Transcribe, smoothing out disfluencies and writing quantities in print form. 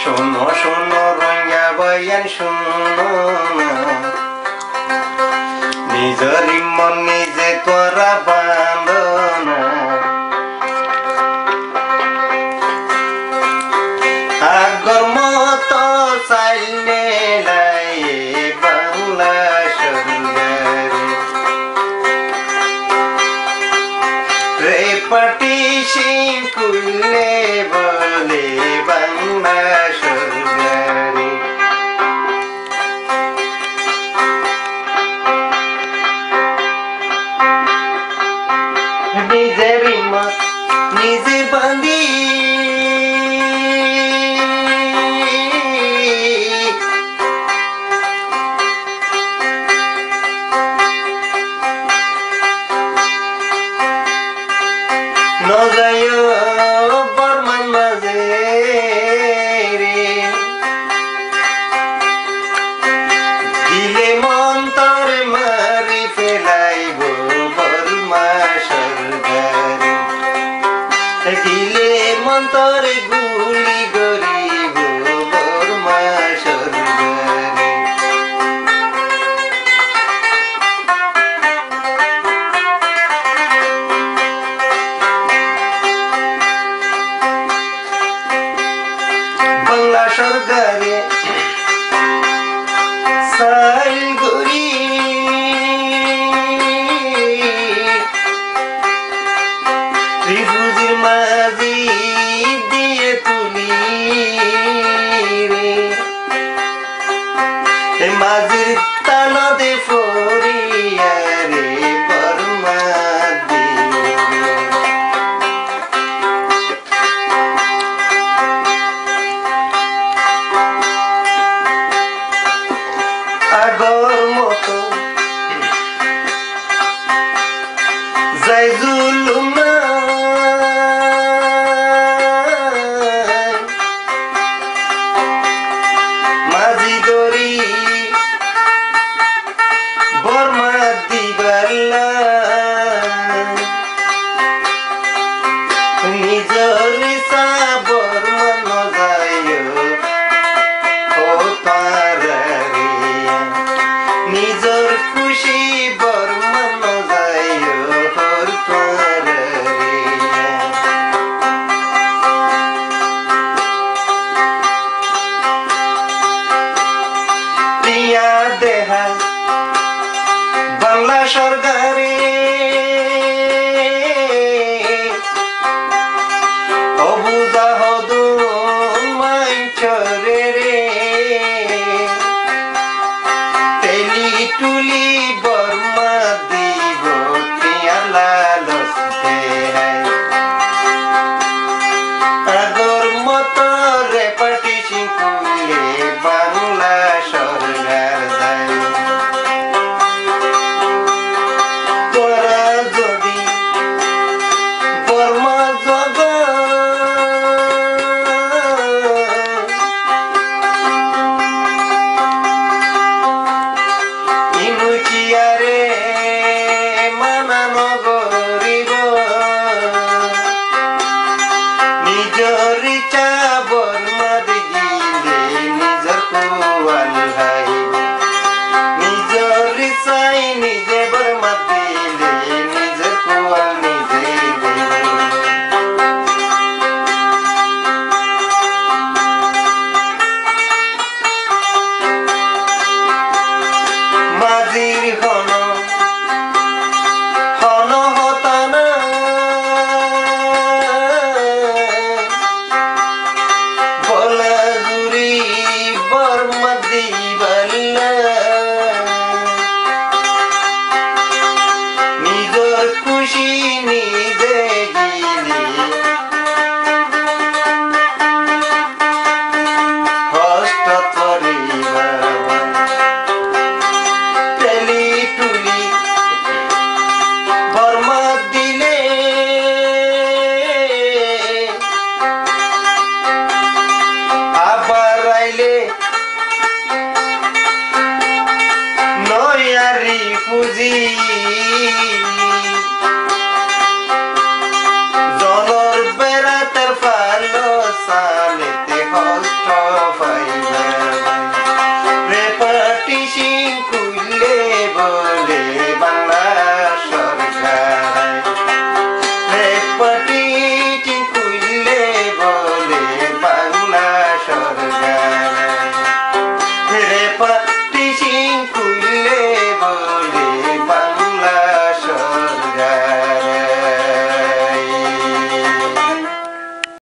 শোনো শোনো রঙা বয়ান শোনো নিজের মন নিজে তোরা বাঁধনা আগর মতো চাইলে লাই বাংলা সরকারে রেপাটিশন করলে বলে বাংলা সরকারে নিজের মত নিজে বাঁধি নজায় বর্মান মাঝে রে দিলে মন্তর মারি ফেলাইব বর্মা সরকারে দিলে মন্তর গুলি গরিব বর্মা সরকারে বাংলা সরকারে সাইল গরি রিফুজির মাঝি দিয়ে তুলি রে মাঝির তানদে ফরিয়া রে বর্মা আগর মতো যাই জুলুম মাঝি দরি বর্মা দিবাল্লা নিজর সা বর্মা নজায় ও তারা নিজর খুশি বর্মা নজায় হর তারা প্রিয়া দেহা বাংলা সরকারে অবুজা হদুন মাইছরে রে তেলি টুলি বর্মা দিব লালস দেহাই আগর মতো রেপাটিশন করলে বাংলা সরকার যায় তোরা যদি বর্মা জগ ইনুচিয়ারে মানানো গরিব নিজর ইচ্ছা বর্মা দিলে নিজর কুয়াল হাইব নিজর ইচ্ছাই নিজে বর্মা দিলে নিজর কুয়াল নিজে মাঝির হন হন হতানা বলা জুরি বর্মা দিবাল্লা নিজর খুশি নিজে গিলি হস্ত তরিবা তেলি টুলি বর্মা দিলে আবার আইলে নয়ারি পুজি জনর বেড়াতের ফালো সালেতে হস্ত